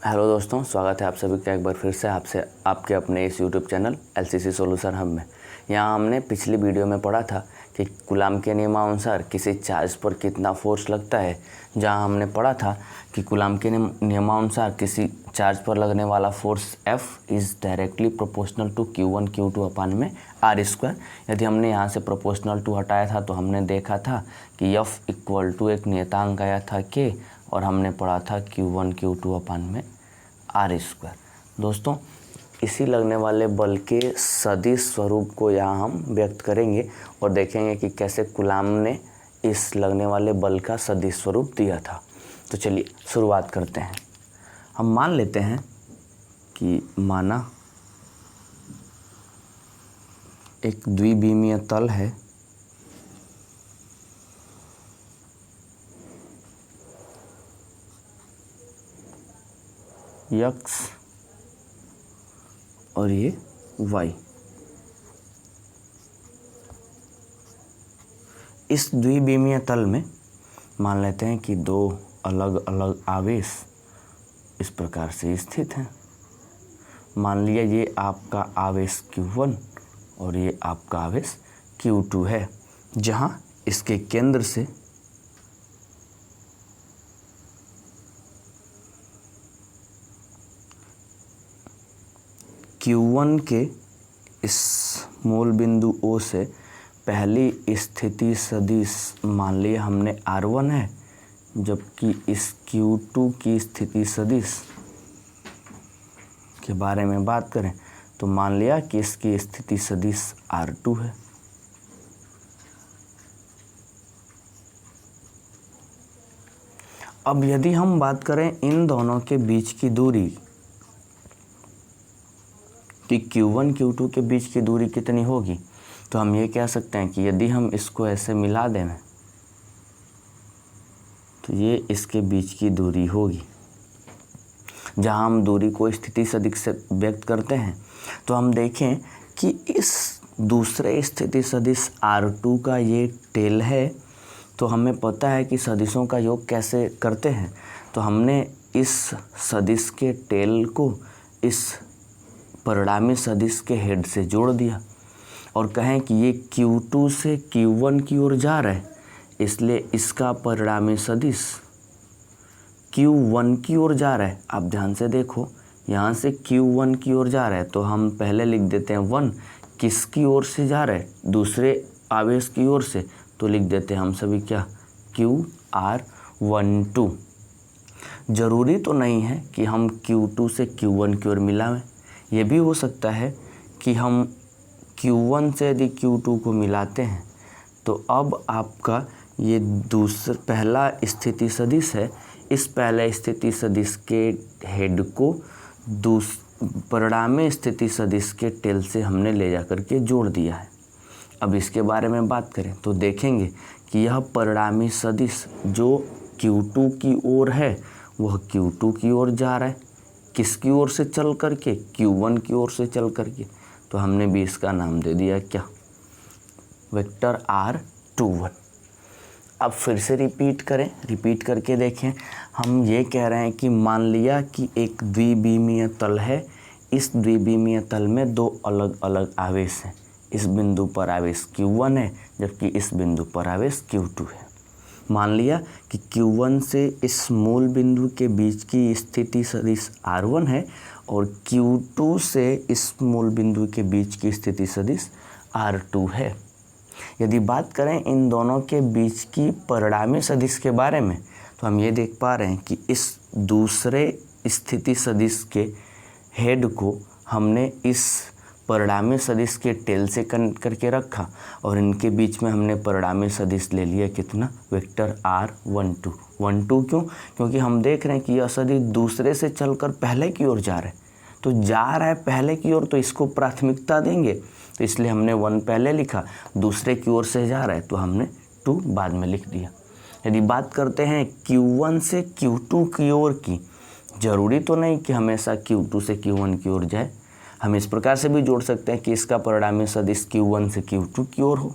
Hello दोस्तों, स्वागत है आप सभी का एक बार फिर से आपके अपने इस YouTube channel LCC solution hub में। यहाँ हमने पिछली वीडियो में पढ़ा था कि कूलाम के नियमानुसार किसी चार्ज पर कितना फोर्स लगता है। जहाँ हमने पढ़ा था कि कूलाम के नियमानुसार किसी चार्ज पर लगने वाला force F is directly proportional to Q1 Q2 upon में R²। यदि हमने यहाँ से प्रोपोर्शनल टू हटाया था तो हमने देखा था कि F इक्वल टू एक नियतांक आया था K और हमने पढ़ा था Q1 Q2 अपान में R²। दोस्तों, इसी लगने वाले बल के सदिश स्वरूप को यहाँ हम व्यक्त करेंगे और देखेंगे कि कैसे कूलाम ने इस लगने वाले बल का सदिश स्वरूप दिया था। तो चलिए शुरुआत करते हैं। हम मान लेते हैं कि माना एक द्विविमीय तल है x और ये y। इस द्विविमीय तल में मान लेते हैं कि दो अलग अलग आवेश इस प्रकार से स्थित हैं। मान लिया ये आपका आवेश Q1 और ये आपका आवेश Q2 है, जहाँ इसके केंद्र से Q1 के इस मूल बिंदु O से पहली स्थिति सदिश मान लिया हमने R1 है, जबकि इस Q2 की स्थिति सदिश के बारे में बात करें तो मान लिया कि इसकी स्थिति सदिश R2 है। अब यदि हम बात करें इन दोनों के बीच की दूरी कि Q1 Q2 के बीच की दूरी कितनी होगी, तो हम ये कह सकते हैं कि यदि हम इसको ऐसे मिला दें तो ये इसके बीच की दूरी होगी। जहाँ हम दूरी को स्थिति सदिश से व्यक्त करते हैं तो हम देखें कि इस दूसरे स्थिति सदिश R2 का ये टेल है। तो हमें पता है कि सदिशों का योग कैसे करते हैं। तो हमने इस सदिश के टेल को इस परिणामी सदिश के हेड से जोड़ दिया और कहें कि ये Q2 से Q1 की ओर जा रहा है, इसलिए इसका परिणामी सदिश Q1 की ओर जा रहा है। आप ध्यान से देखो, यहाँ से Q1 की ओर जा रहा है तो हम पहले लिख देते हैं 1। किसकी ओर से जा रहा है? दूसरे आवेश की ओर से, तो लिख देते हैं हम सभी क्या, QR12। ज़रूरी तो नहीं है कि हम Q2 से Q1 की ओर मिलाएं। ये भी हो सकता है कि हम Q1 से यदि Q2 को मिलाते हैं तो अब आपका ये पहला स्थिति सदिश है, इस पहले स्थिति सदिश के हेड को परिणामी स्थिति सदिश के टेल से हमने ले जा कर के जोड़ दिया है। अब इसके बारे में बात करें तो देखेंगे कि यह परिणामी सदिश जो Q2 की ओर है वह Q2 की ओर जा रहा है। किसकी ओर से चल करके? Q1 की ओर से चल करके। तो हमने भी इसका नाम दे दिया क्या, वेक्टर R21। अब फिर से रिपीट करके देखें। हम ये कह रहे हैं कि मान लिया कि एक द्विविमीय तल है, इस द्विविमीय तल में दो अलग अलग आवेश हैं। इस बिंदु पर आवेश Q1 है, जबकि इस बिंदु पर आवेश Q2 है। मान लिया कि Q1 से इस मूल बिंदु के बीच की स्थिति सदिश R1 है और Q2 से इस मूल बिंदु के बीच की स्थिति सदिश R2 है। यदि बात करें इन दोनों के बीच की परिणामी सदिश के बारे में तो हम ये देख पा रहे हैं कि इस दूसरे स्थिति सदिश के हेड को हमने इस परिणामी सदिश के टेल से कनेक्ट करके रखा और इनके बीच में हमने परिणामी सदिश ले लिया कितना, वेक्टर R12। 12 क्यों? क्योंकि हम देख रहे हैं कि यह सदिश दूसरे से चलकर पहले की ओर जा रहा है। तो जा रहा है पहले की ओर तो इसको प्राथमिकता देंगे, तो इसलिए हमने 1 पहले लिखा। दूसरे की ओर से जा रहा है तो हमने 2 बाद में लिख दिया। यदि बात करते हैं Q1 से Q2 की ओर की, ज़रूरी तो नहीं कि हमेशा Q2 से Q1 की ओर जाए। हम इस प्रकार से भी जोड़ सकते हैं कि इसका परिणामी सदिश Q1 से Q2 की ओर हो।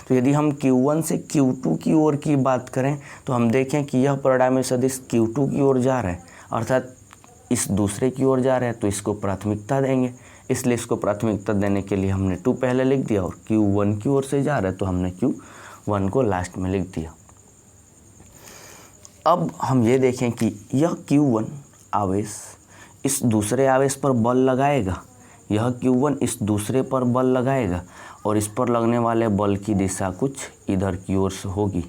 तो यदि हम Q1 से Q2 की ओर की बात करें तो हम देखें कि यह परिणामी सदिश Q2 की ओर जा रहा है, अर्थात इस दूसरे की ओर जा रहा है तो इसको प्राथमिकता देंगे, इसलिए इसको प्राथमिकता देने के लिए हमने 2 पहले लिख दिया, और Q1 की ओर से जा रहा है तो हमने Q1 को लास्ट में लिख दिया। अब हम ये देखें कि यह Q1 आवेश इस दूसरे आवेश पर बल लगाएगा, यह Q1 इस दूसरे पर बल लगाएगा, और इस पर लगने वाले बल की दिशा कुछ इधर की ओर से होगी।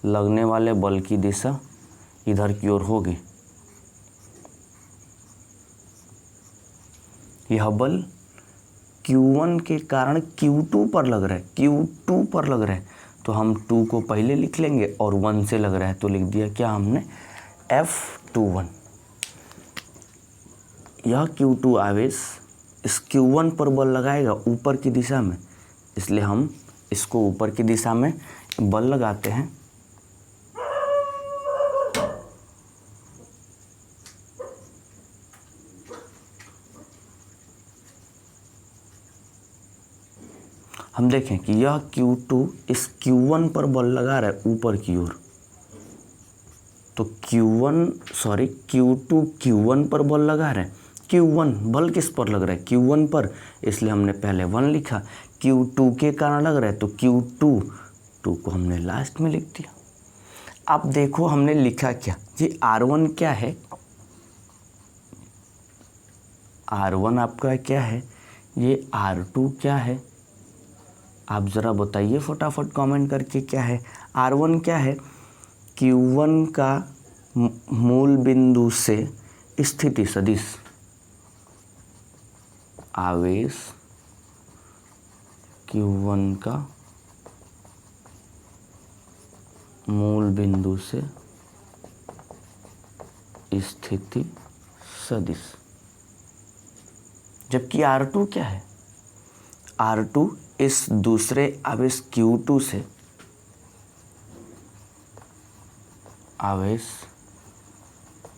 लगने वाले बल की दिशा इधर की ओर होगी। यह बल Q1 के कारण Q2 पर लग रहा है, Q2 पर लग रहा है, तो हम 2 को पहले लिख लेंगे, और 1 से लग रहा है तो लिख दिया क्या हमने, F21। यह Q2 आवेश इस Q1 पर बल लगाएगा ऊपर की दिशा में, इसलिए हम इसको ऊपर की दिशा में बल लगाते हैं। हम देखें कि यह Q2 इस Q1 पर बल लगा रहा है ऊपर की ओर, तो Q2 Q1 पर बल लगा रहा है। Q1 बल किस पर लग रहा है, Q1 पर, इसलिए हमने पहले 1 लिखा। Q2 के कारण लग रहा है तो Q2 को हमने लास्ट में लिख दिया। अब देखो हमने लिखा क्या, ये R1 क्या है, R1 आपका क्या है, ये R2 क्या है, आप ज़रा बताइए फटाफट कमेंट करके क्या है। R1 क्या है, Q1 का मूल बिंदु से स्थिति सदिश आवेश Q1 का मूल बिंदु से स्थिति सदिश। जबकि R2 क्या है, R2 इस दूसरे आवेश Q2 से आवेश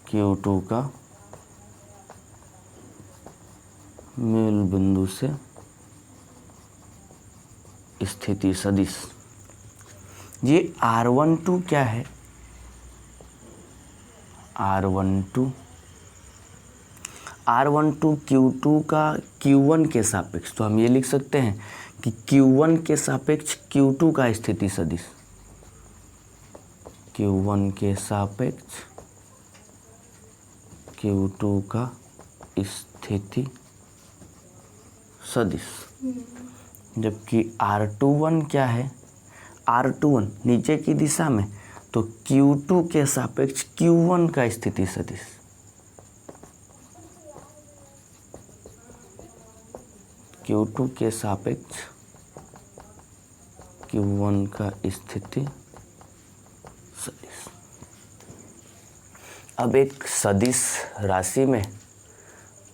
Q2 का मूल बिंदु से स्थिति सदिश। ये R12 क्या है, R12 Q2 का Q1 के सापेक्ष, तो हम ये लिख सकते हैं कि Q1 के सापेक्ष Q2 का स्थिति सदिश, Q1 के सापेक्ष Q2 का स्थिति सदिश। जबकि R21 क्या है, R21 नीचे की दिशा में, तो Q2 के सापेक्ष Q1 का स्थिति सदिश, Q2 के सापेक्ष Q1 का स्थिति सदिश। अब एक सदिश राशि में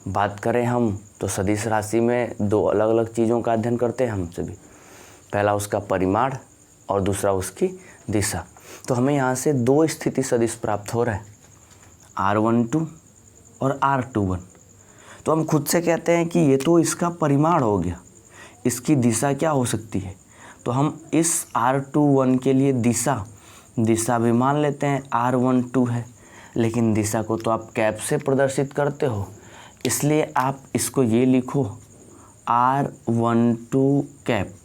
बात करें हम, तो सदिश राशि में 2 अलग अलग चीज़ों का अध्ययन करते हैं हम सभी। पहला उसका परिमाण और दूसरा उसकी दिशा। तो हमें यहाँ से 2 स्थिति सदिश प्राप्त हो रहा है, R12 और R21। तो हम खुद से कहते हैं कि ये तो इसका परिमाण हो गया, इसकी दिशा क्या हो सकती है, तो हम इस R21 के लिए दिशा भी मान लेते हैं R12 है, लेकिन दिशा को तो आप कैप से प्रदर्शित करते हो, इसलिए आप इसको ये लिखो R12 कैप।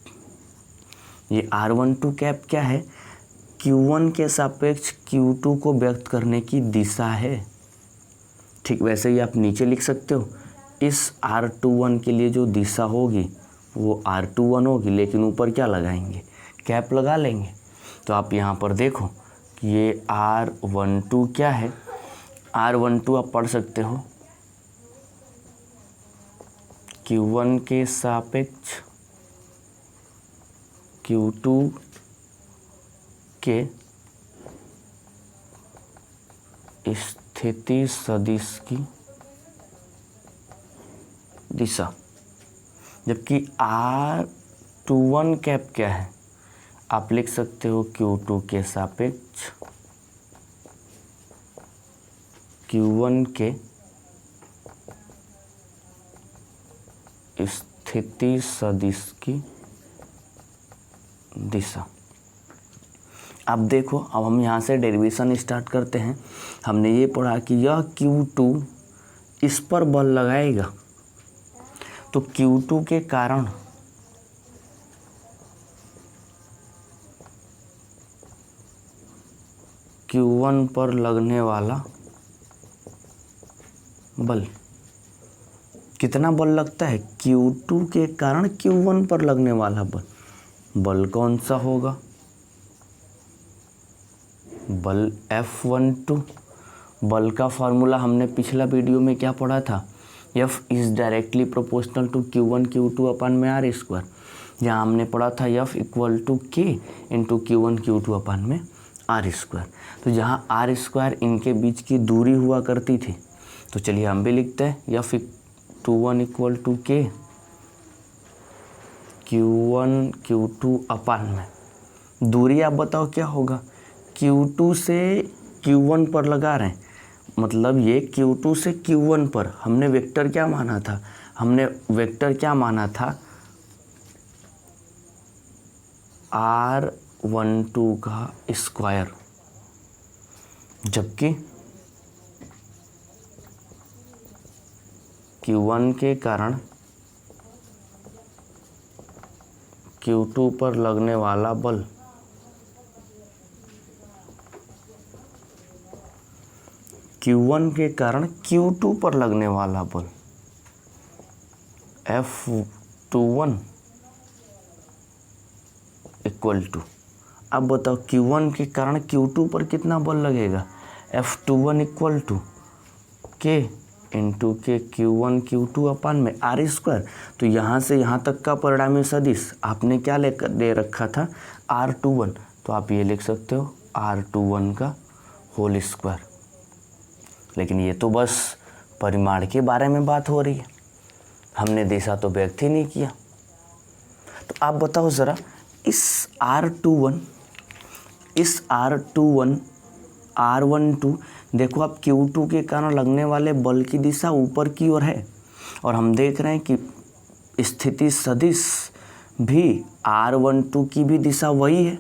ये R12 कैप क्या है, Q1 के सापेक्ष Q2 को व्यक्त करने की दिशा है। ठीक वैसे ही आप नीचे लिख सकते हो, इस R21 के लिए जो दिशा होगी वो R21 होगी, लेकिन ऊपर क्या लगाएंगे, कैप लगा लेंगे। तो आप यहाँ पर देखो कि ये R12 क्या है, R12 आप पढ़ सकते हो Q1 के सापेक्ष Q2 के स्थिति सदिश की दिशा। जबकि R21 कैप क्या है, आप लिख सकते हो Q2 के सापेक्ष Q1 के स्थिति सदिश की दिशा। अब देखो, अब हम यहाँ से डेरिवेशन स्टार्ट करते हैं। हमने ये पढ़ा कि यह Q2 इस पर बल लगाएगा, तो Q2 के कारण Q1 पर लगने वाला बल, कितना बल लगता है? Q2 के कारण Q1 पर लगने वाला बल कौन सा होगा? बल F12। बल का फॉर्मूला हमने पिछला वीडियो में क्या पढ़ा था? F is directly proportional to Q1 Q2 upon में R स्क्वायर। जहाँ हमने पढ़ा था F equal to K into Q1 Q2 upon में R स्क्वायर। तो जहाँ R स्क्वायर इनके बीच की दूरी हुआ करती थी, तो चलिए हम भी लिखते हैं F21 equal to K Q1 Q2 upon में दूरी। आप बताओ क्या होगा? Q2 से Q1 पर लगा रहे हैं, मतलब ये Q2 से Q1 पर हमने वेक्टर क्या माना था? हमने वेक्टर क्या माना था? R12 का स्क्वायर, जबकि Q1 के कारण Q2 पर लगने वाला बल Q1 के कारण Q2 पर लगने वाला बल F21 इक्वल टू, अब बताओ Q1 के कारण Q2 पर कितना बल लगेगा? F21 equal to K into के Q1 Q2 अपन में R स्क्वायर। तो यहाँ से यहाँ तक का परिणामी सदिश आपने क्या लेकर दे रखा था? R21। तो आप ये लिख सकते हो R21 का होल स्क्वायर। लेकिन ये तो बस परिमाण के बारे में बात हो रही है, हमने दिशा तो व्यक्त ही नहीं किया। तो आप बताओ ज़रा, इस R21 R12 देखो, आप Q2 के कारण लगने वाले बल की दिशा ऊपर की ओर है, और हम देख रहे हैं कि स्थिति सदिश भी R12 की भी दिशा वही है,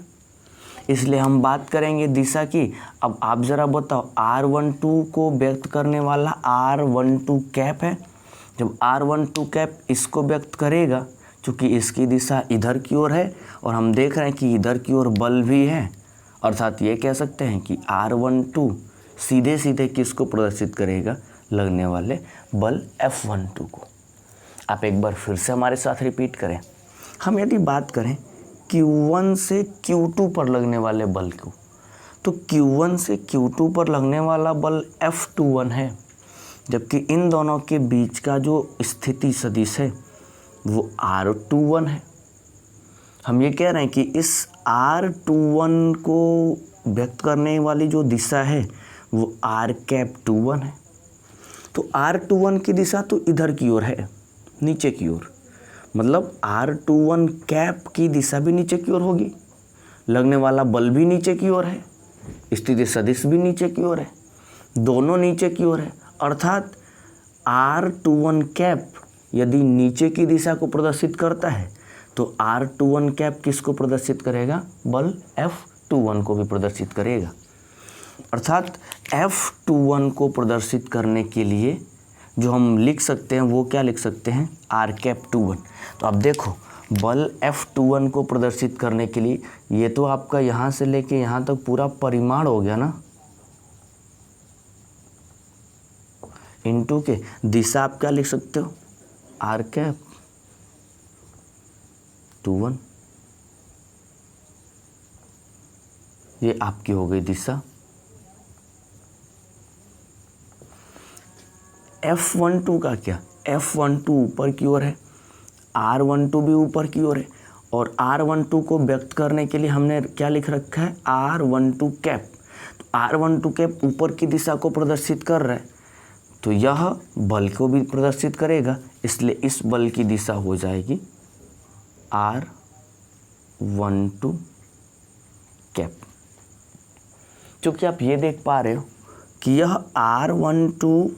इसलिए हम बात करेंगे दिशा की। अब आप ज़रा बताओ, R12 को व्यक्त करने वाला R12 कैप है। जब R12 कैप इसको व्यक्त करेगा, चूँकि इसकी दिशा इधर की ओर है और हम देख रहे हैं कि इधर की ओर बल भी है, अर्थात ये कह सकते हैं कि R12 सीधे सीधे किसको प्रदर्शित करेगा? लगने वाले बल F12 को। आप एक बार फिर से हमारे साथ रिपीट करें। हम यदि बात करें Q1 से Q2 पर लगने वाले बल को, तो Q1 से Q2 पर लगने वाला बल F21 है, जबकि इन दोनों के बीच का जो स्थिति सदिश है वो R21 है। हम ये कह रहे हैं कि इस R21 को व्यक्त करने वाली जो दिशा है वो R21 है। तो R21 की दिशा तो इधर की ओर है, नीचे की ओर, मतलब R21 कैप की दिशा भी नीचे की ओर होगी, लगने वाला बल भी नीचे की ओर है, स्थिति सदिश भी नीचे की ओर है, दोनों नीचे की ओर है। अर्थात R21 कैप यदि नीचे की दिशा को प्रदर्शित करता है, तो R21 कैप किसको प्रदर्शित करेगा? बल F21 को भी प्रदर्शित करेगा। अर्थात F21 को प्रदर्शित करने के लिए जो हम लिख सकते हैं वो क्या लिख सकते हैं? R21। तो अब देखो, बल F21 को प्रदर्शित करने के लिए ये तो आपका यहाँ से लेके यहाँ तक पूरा परिमाण हो गया ना, इनटू के दिशा आप क्या लिख सकते हो? R21। ये आपकी हो गई दिशा। F12 का क्या? F12 ऊपर की ओर है, R12 भी ऊपर की ओर है, और R12 को व्यक्त करने के लिए हमने क्या लिख रखा है? R12 cap. तो R12 कैप ऊपर की दिशा को प्रदर्शित कर रहा है, तो यह बल को भी प्रदर्शित करेगा, इसलिए इस बल की दिशा हो जाएगी R12 कैप। क्योंकि आप ये देख पा रहे हो कि यह R12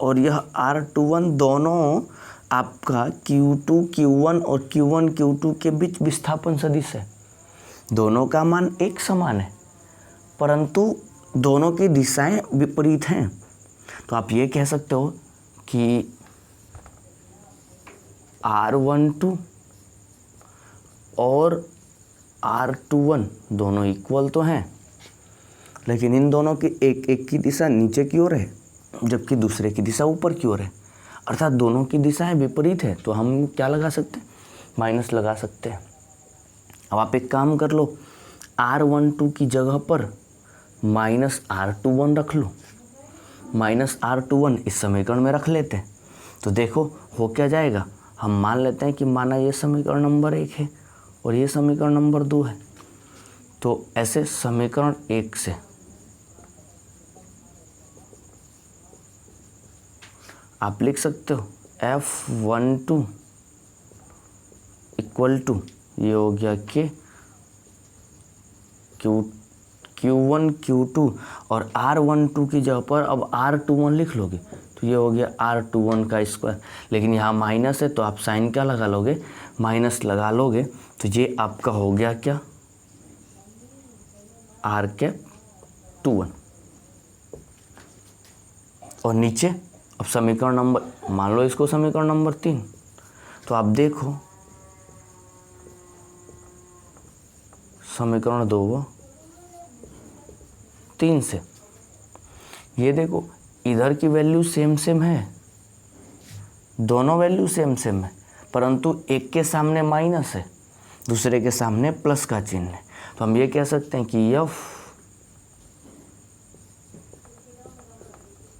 और यह R21 दोनों आपका Q2 Q1 और Q1 Q2 के बीच विस्थापन सदिश है, दोनों का मान एक समान है। परंतु दोनों की दिशाएं विपरीत हैं। तो आप ये कह सकते हो कि R12 और R21 दोनों इक्वल तो हैं, लेकिन इन दोनों की एक की दिशा नीचे की ओर है जबकि दूसरे की दिशा ऊपर की ओर है, अर्थात दोनों की दिशाएं विपरीत है। तो हम क्या लगा सकते हैं, माइनस लगा सकते हैं। अब आप एक काम कर लो, R12 की जगह पर -R21 रख लो, -R21 इस समीकरण में रख लेते हैं। तो देखो हो क्या जाएगा, हम मान लेते हैं कि माना ये समीकरण नंबर 1 है और ये समीकरण नंबर 2 है। तो ऐसे समीकरण 1 से आप लिख सकते हो F12 इक्वल टू, ये हो गया कि Q1 Q2 और R12 की जगह पर अब R21 लिख लोगे तो ये हो गया R21 का स्क्वायर। लेकिन यहाँ माइनस है तो आप साइन क्या लगा लोगे, माइनस लगा लोगे। तो ये आपका हो गया क्या, R⁻²1। और नीचे अब समीकरण नंबर, मान लो इसको समीकरण नंबर 3। तो आप देखो समीकरण 2 व 3 से ये देखो इधर की वैल्यू सेम सेम है, दोनों वैल्यू सेम सेम है, परंतु एक के सामने माइनस है, दूसरे के सामने प्लस का चिन्ह है। तो हम ये कह सकते हैं कि F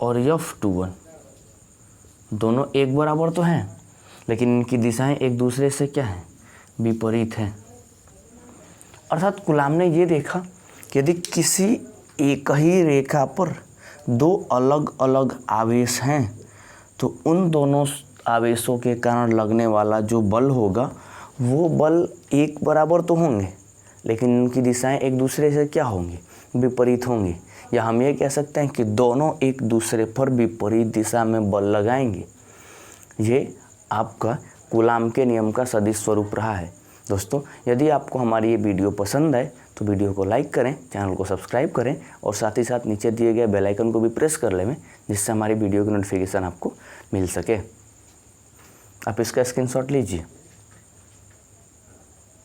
और F21 दोनों एक बराबर तो हैं, लेकिन इनकी दिशाएं एक दूसरे से क्या हैं, विपरीत हैं। अर्थात कूलाम ने ये देखा कि यदि किसी एक ही रेखा पर दो अलग अलग आवेश हैं तो उन दोनों आवेशों के कारण लगने वाला जो बल होगा वो बल एक बराबर तो होंगे, लेकिन उनकी दिशाएं एक दूसरे से क्या होंगी, विपरीत होंगी। या हम ये कह सकते हैं कि दोनों एक दूसरे पर विपरीत दिशा में बल लगाएंगे। ये आपका कूलाम के नियम का सदिश स्वरूप रहा है। दोस्तों, यदि आपको हमारी ये वीडियो पसंद आए तो वीडियो को लाइक करें, चैनल को सब्सक्राइब करें और साथ ही साथ नीचे दिए गए बेल आइकन को भी प्रेस कर लें, जिससे हमारी वीडियो की नोटिफिकेशन आपको मिल सके। आप इसका स्क्रीनशॉट लीजिए।